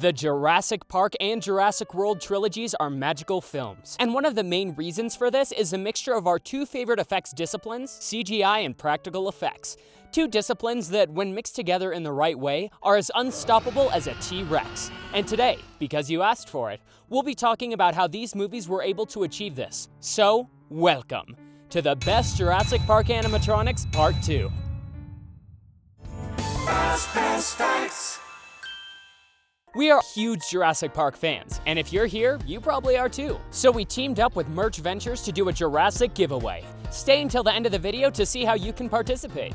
The Jurassic Park and Jurassic World trilogies are magical films, and one of the main reasons for this is a mixture of our two favorite effects disciplines, CGI and practical effects. Two disciplines that, when mixed together in the right way, are as unstoppable as a T-Rex. And today, because you asked for it, we'll be talking about how these movies were able to achieve this. So, welcome to the best Jurassic Park animatronics Part 2. Fastpass facts. We are huge Jurassic Park fans, and if you're here, you probably are too. So we teamed up with Merch Ventures to do a Jurassic giveaway. Stay until the end of the video to see how you can participate.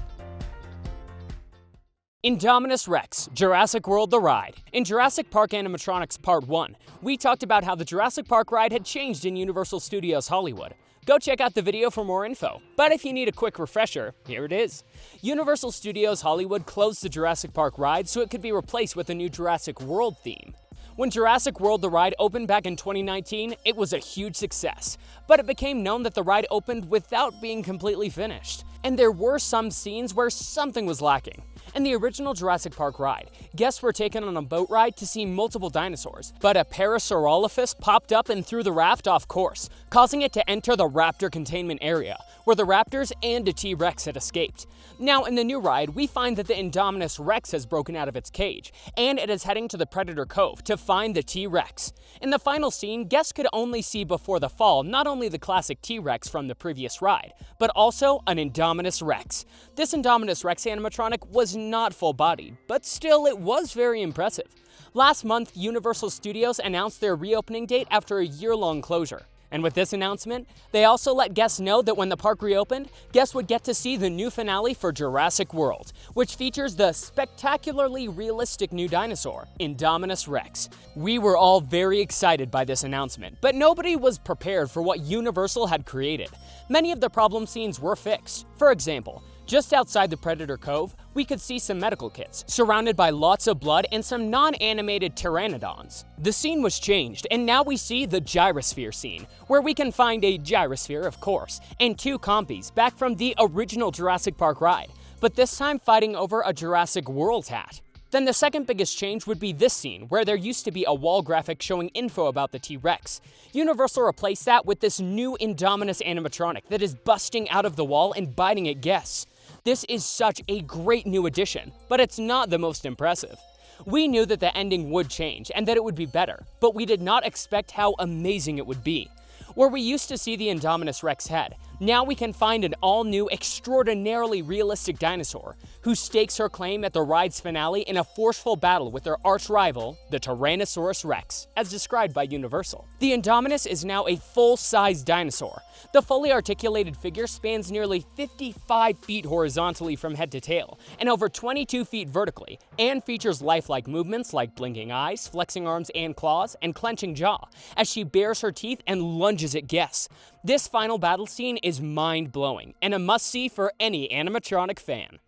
Indominus Rex, Jurassic World: The Ride. In Jurassic Park Animatronics Part 1, we talked about how the Jurassic Park ride had changed in Universal Studios Hollywood. Go check out the video for more info, but if you need a quick refresher, here it is. Universal Studios Hollywood closed the Jurassic Park ride so it could be replaced with a new Jurassic World theme. When Jurassic World: The Ride opened back in 2019, it was a huge success, but it became known that the ride opened without being completely finished, and there were some scenes where something was lacking. In the original Jurassic Park ride, guests were taken on a boat ride to see multiple dinosaurs, but a Parasaurolophus popped up and threw the raft off course, causing it to enter the raptor containment area, where the raptors and a T-Rex had escaped. Now, in the new ride, we find that the Indominus Rex has broken out of its cage, and it is heading to the Predator Cove to find the T-Rex. In the final scene, guests could only see before the fall not only the classic T-Rex from the previous ride, but also an Indominus Rex. This Indominus Rex animatronic was not full-bodied, but still it was very impressive. Last month, Universal Studios announced their reopening date after a year-long closure. And with this announcement, they also let guests know that when the park reopened, guests would get to see the new finale for Jurassic World, which features the spectacularly realistic new dinosaur, Indominus Rex. We were all very excited by this announcement, but nobody was prepared for what Universal had created. Many of the problem scenes were fixed. For example, just outside the Predator Cove, we could see some medical kits, surrounded by lots of blood and some non-animated pteranodons. The scene was changed, and now we see the gyrosphere scene, where we can find a gyrosphere, of course, and two compies back from the original Jurassic Park ride, but this time fighting over a Jurassic World hat. Then the second biggest change would be this scene, where there used to be a wall graphic showing info about the T-Rex. Universal replaced that with this new Indominus animatronic that is busting out of the wall and biting at guests. This is such a great new addition, but it's not the most impressive. We knew that the ending would change and that it would be better, but we did not expect how amazing it would be. Where we used to see the Indominus Rex head, now we can find an all-new, extraordinarily realistic dinosaur who stakes her claim at the ride's finale in a forceful battle with their arch-rival, the Tyrannosaurus Rex, as described by Universal. The Indominus is now a full-size dinosaur. The fully articulated figure spans nearly 55 feet horizontally from head to tail, and over 22 feet vertically, and features lifelike movements like blinking eyes, flexing arms and claws, and clenching jaw, as she bares her teeth and lunges at guests. This final battle scene is mind-blowing, and a must-see for any animatronic fan.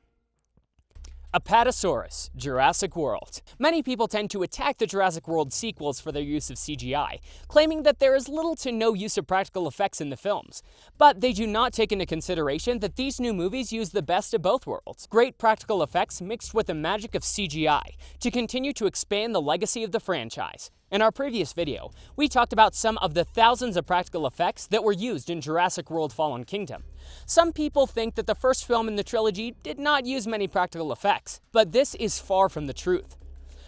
Apatosaurus, Jurassic World. Many people tend to attack the Jurassic World sequels for their use of CGI, claiming that there is little to no use of practical effects in the films. But they do not take into consideration that these new movies use the best of both worlds. Great practical effects mixed with the magic of CGI to continue to expand the legacy of the franchise. In our previous video, we talked about some of the thousands of practical effects that were used in Jurassic World: Fallen Kingdom. Some people think that the first film in the trilogy did not use many practical effects, but this is far from the truth.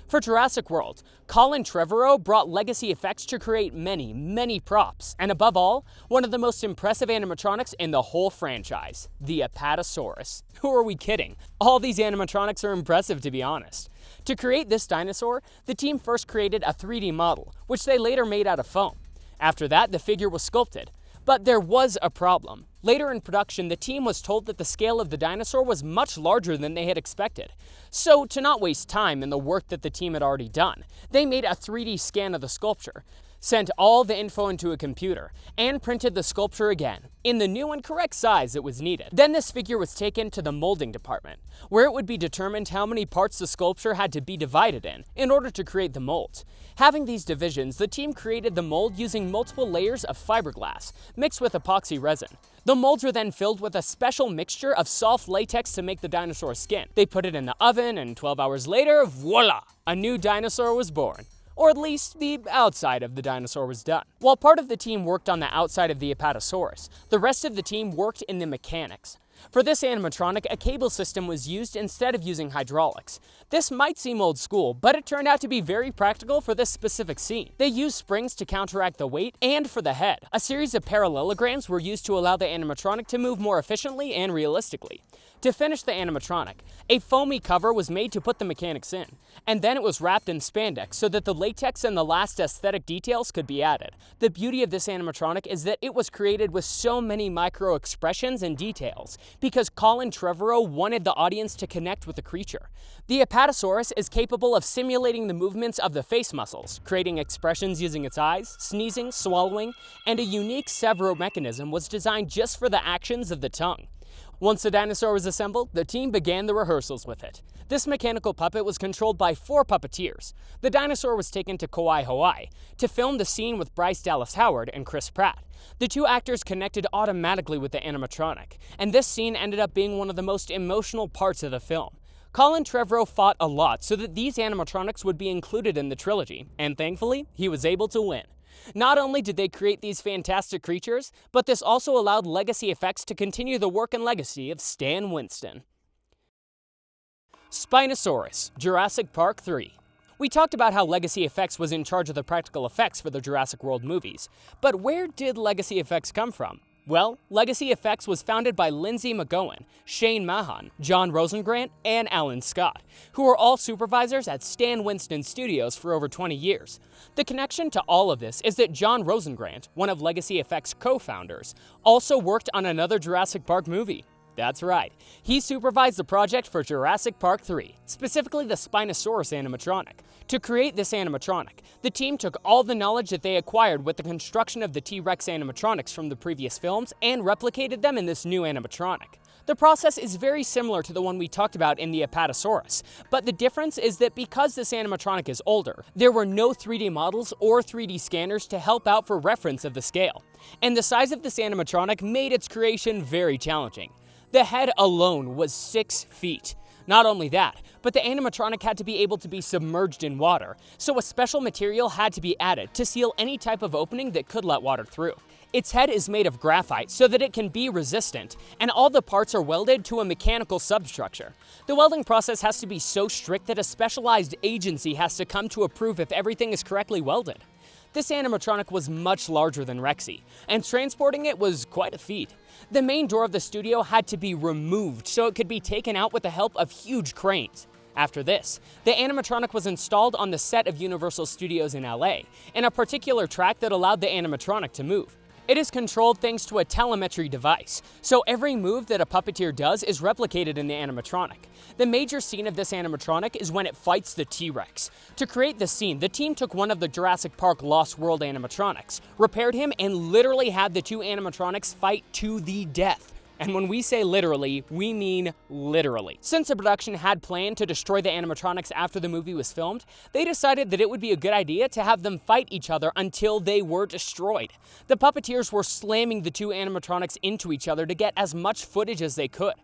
For Jurassic World, Colin Trevorrow brought legacy effects to create many props, and above all, one of the most impressive animatronics in the whole franchise, the Apatosaurus. Who are we kidding? All these animatronics are impressive, to be honest. To create this dinosaur, the team first created a 3D model, which they later made out of foam. After that, the figure was sculpted. But there was a problem. Later in production, the team was told that the scale of the dinosaur was much larger than they had expected. So, to not waste time in the work that the team had already done, they made a 3D scan of the sculpture, sent all the info into a computer, and printed the sculpture again, in the new and correct size that was needed. Then this figure was taken to the molding department, where it would be determined how many parts the sculpture had to be divided in order to create the mold. Having these divisions, the team created the mold using multiple layers of fiberglass, mixed with epoxy resin. The molds were then filled with a special mixture of soft latex to make the dinosaur's skin. They put it in the oven, and 12 hours later, voila! A new dinosaur was born. or at least the outside of the dinosaur was done. While part of the team worked on the outside of the Apatosaurus, the rest of the team worked in the mechanics. For this animatronic, a cable system was used instead of using hydraulics. This might seem old school, but it turned out to be very practical for this specific scene. They used springs to counteract the weight, and for the head, a series of parallelograms were used to allow the animatronic to move more efficiently and realistically. To finish the animatronic, a foamy cover was made to put the mechanics in, and then it was wrapped in spandex so that the latex and the last aesthetic details could be added. The beauty of this animatronic is that it was created with so many micro expressions and details, because Colin Trevorrow wanted the audience to connect with the creature. The Apatosaurus is capable of simulating the movements of the face muscles, creating expressions using its eyes, sneezing, swallowing, and a unique servo mechanism was designed just for the actions of the tongue. Once the dinosaur was assembled, the team began the rehearsals with it. This mechanical puppet was controlled by 4 puppeteers. The dinosaur was taken to Kauai, Hawaii, to film the scene with Bryce Dallas Howard and Chris Pratt. The 2 actors connected automatically with the animatronic, and this scene ended up being one of the most emotional parts of the film. Colin Trevorrow fought a lot so that these animatronics would be included in the trilogy, and thankfully, he was able to win. Not only did they create these fantastic creatures, but this also allowed Legacy Effects to continue the work and legacy of Stan Winston. Spinosaurus, Jurassic Park 3. We talked about how Legacy Effects was in charge of the practical effects for the Jurassic World movies, but where did Legacy Effects come from? Well, Legacy Effects was founded by Lindsay McGowan, Shane Mahan, John Rosengrant, and Alan Scott, who were all supervisors at Stan Winston Studios for over 20 years. The connection to all of this is that John Rosengrant, one of Legacy Effects' co-founders, also worked on another Jurassic Park movie. That's right, he supervised the project for Jurassic Park 3, specifically the Spinosaurus animatronic. To create this animatronic, the team took all the knowledge that they acquired with the construction of the T-Rex animatronics from the previous films and replicated them in this new animatronic. The process is very similar to the one we talked about in the Apatosaurus, but the difference is that because this animatronic is older, there were no 3D models or 3D scanners to help out for reference of the scale. And the size of this animatronic made its creation very challenging. The head alone was 6 feet. Not only that, but the animatronic had to be able to be submerged in water, so a special material had to be added to seal any type of opening that could let water through. Its head is made of graphite so that it can be resistant, and all the parts are welded to a mechanical substructure. The welding process has to be so strict that a specialized agency has to come to approve if everything is correctly welded. This animatronic was much larger than Rexy, and transporting it was quite a feat. The main door of the studio had to be removed so it could be taken out with the help of huge cranes. After this, the animatronic was installed on the set of Universal Studios in LA, in a particular track that allowed the animatronic to move. It is controlled thanks to a telemetry device, so every move that a puppeteer does is replicated in the animatronic. The major scene of this animatronic is when it fights the T-Rex. To create this scene, the team took one of the Jurassic Park Lost World animatronics, repaired him, and literally had the 2 animatronics fight to the death. And when we say literally, we mean literally. Since the production had planned to destroy the animatronics after the movie was filmed, they decided that it would be a good idea to have them fight each other until they were destroyed. The puppeteers were slamming the 2 animatronics into each other to get as much footage as they could.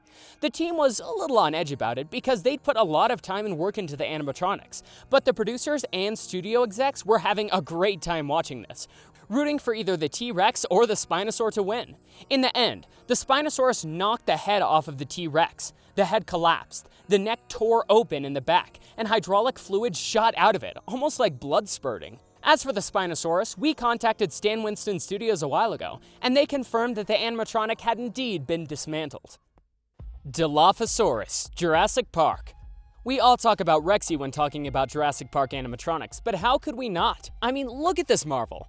The team was a little on edge about it because they'd put a lot of time and work into the animatronics, but the producers and studio execs were having a great time watching this, rooting for either the T-Rex or the Spinosaur to win. In the end, the Spinosaurus knocked the head off of the T-Rex. The head collapsed, the neck tore open in the back, and hydraulic fluid shot out of it, almost like blood spurting. As for the Spinosaurus, we contacted Stan Winston Studios a while ago, and they confirmed that the animatronic had indeed been dismantled. Dilophosaurus, Jurassic Park. We all talk about Rexy when talking about Jurassic Park animatronics, but how could we not? I mean, look at this marvel.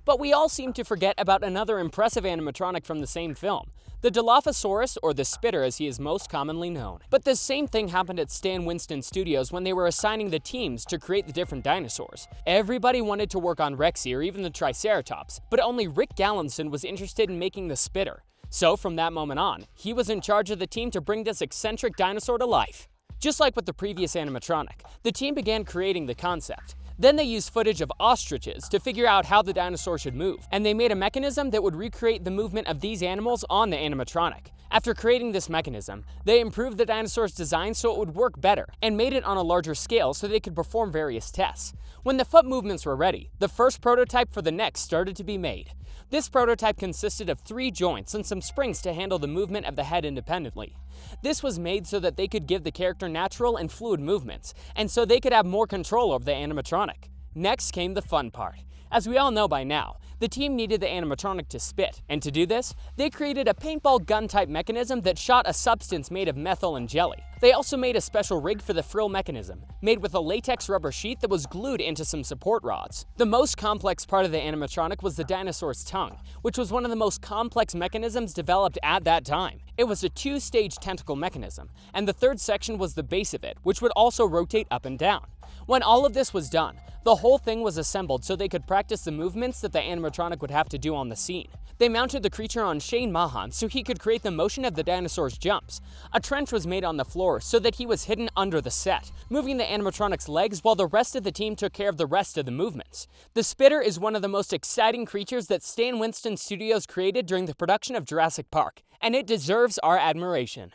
But we all seem to forget about another impressive animatronic from the same film, the Dilophosaurus, or the Spitter as he is most commonly known. But the same thing happened at Stan Winston Studios when they were assigning the teams to create the different dinosaurs. Everybody wanted to work on Rexy or even the Triceratops, but only Rick Gallinson was interested in making the Spitter. So from that moment on, he was in charge of the team to bring this eccentric dinosaur to life. Just like with the previous animatronic, the team began creating the concept. Then they used footage of ostriches to figure out how the dinosaur should move, and they made a mechanism that would recreate the movement of these animals on the animatronic. After creating this mechanism, they improved the dinosaur's design so it would work better, and made it on a larger scale so they could perform various tests. When the foot movements were ready, the first prototype for the neck started to be made. This prototype consisted of 3 joints and some springs to handle the movement of the head independently. This was made so that they could give the character natural and fluid movements, and so they could have more control over the animatronic. Next came the fun part. As we all know by now, the team needed the animatronic to spit, and to do this, they created a paintball gun-type mechanism that shot a substance made of methyl and jelly. They also made a special rig for the frill mechanism, made with a latex rubber sheet that was glued into some support rods. The most complex part of the animatronic was the dinosaur's tongue, which was one of the most complex mechanisms developed at that time. It was a 2-stage tentacle mechanism, and the third section was the base of it, which would also rotate up and down. When all of this was done, the whole thing was assembled so they could practice the movements that the animatronic would have to do on the scene. They mounted the creature on Shane Mahan so he could create the motion of the dinosaur's jumps. A trench was made on the floor so that he was hidden under the set, moving the animatronic's legs while the rest of the team took care of the rest of the movements. The spitter is one of the most exciting creatures that Stan Winston Studios created during the production of Jurassic Park, and it deserves our admiration.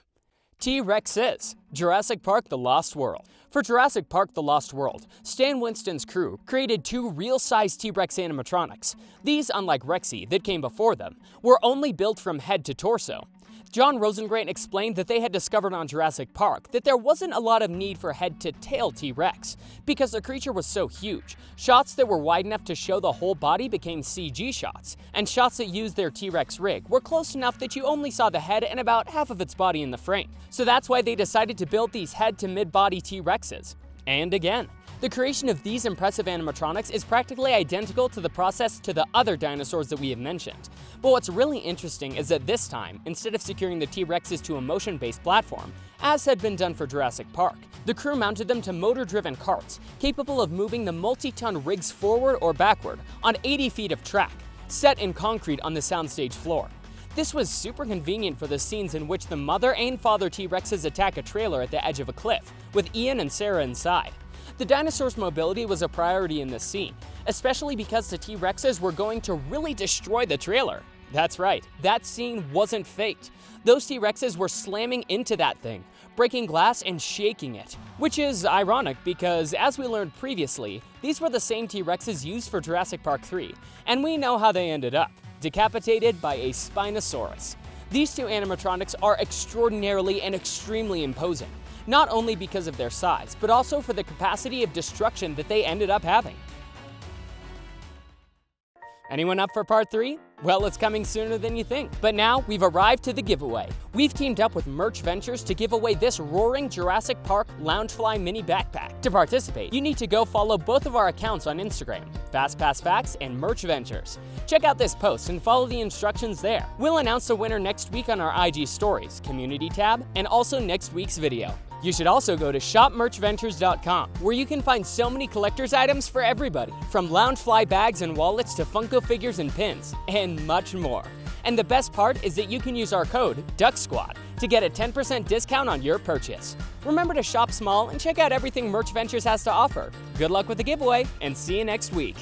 T-Rexes, Jurassic Park: The Lost World. For Jurassic Park: The Lost World, Stan Winston's crew created 2 real-size T-Rex animatronics. These, unlike Rexy that came before them, were only built from head to torso. John Rosengrant explained that they had discovered on Jurassic Park that there wasn't a lot of need for head-to-tail T-Rex because the creature was so huge. Shots that were wide enough to show the whole body became CG shots, and shots that used their T-Rex rig were close enough that you only saw the head and about half of its body in the frame. So that's why they decided to build these head-to-mid-body T-Rexes. And again, the creation of these impressive animatronics is practically identical to the process to the other dinosaurs that we have mentioned. But what's really interesting is that this time, instead of securing the T-Rexes to a motion-based platform, as had been done for Jurassic Park, the crew mounted them to motor-driven carts, capable of moving the multi-ton rigs forward or backward on 80 feet of track, set in concrete on the soundstage floor. This was super convenient for the scenes in which the mother and father T-Rexes attack a trailer at the edge of a cliff, with Ian and Sarah inside. The dinosaurs' mobility was a priority in this scene, especially because the T-Rexes were going to really destroy the trailer. That's right, that scene wasn't faked. Those T-Rexes were slamming into that thing, breaking glass and shaking it. Which is ironic because, as we learned previously, these were the same T-Rexes used for Jurassic Park 3, and we know how they ended up, decapitated by a Spinosaurus. These 2 animatronics are extraordinarily and extremely imposing, not only because of their size, but also for the capacity of destruction that they ended up having. Anyone up for part 3? Well, it's coming sooner than you think. But now, we've arrived to the giveaway. We've teamed up with Merch Ventures to give away this roaring Jurassic Park Loungefly mini backpack. To participate, you need to go follow both of our accounts on Instagram, Fastpass Facts and Merch Ventures. Check out this post and follow the instructions there. We'll announce the winner next week on our IG Stories, Community tab, and also next week's video. You should also go to shopmerchventures.com, where you can find so many collector's items for everybody, from Loungefly bags and wallets to Funko figures and pins, and much more. And the best part is that you can use our code DuckSquad to get a 10% discount on your purchase. Remember to shop small and check out everything Merch Ventures has to offer. Good luck with the giveaway, and see you next week.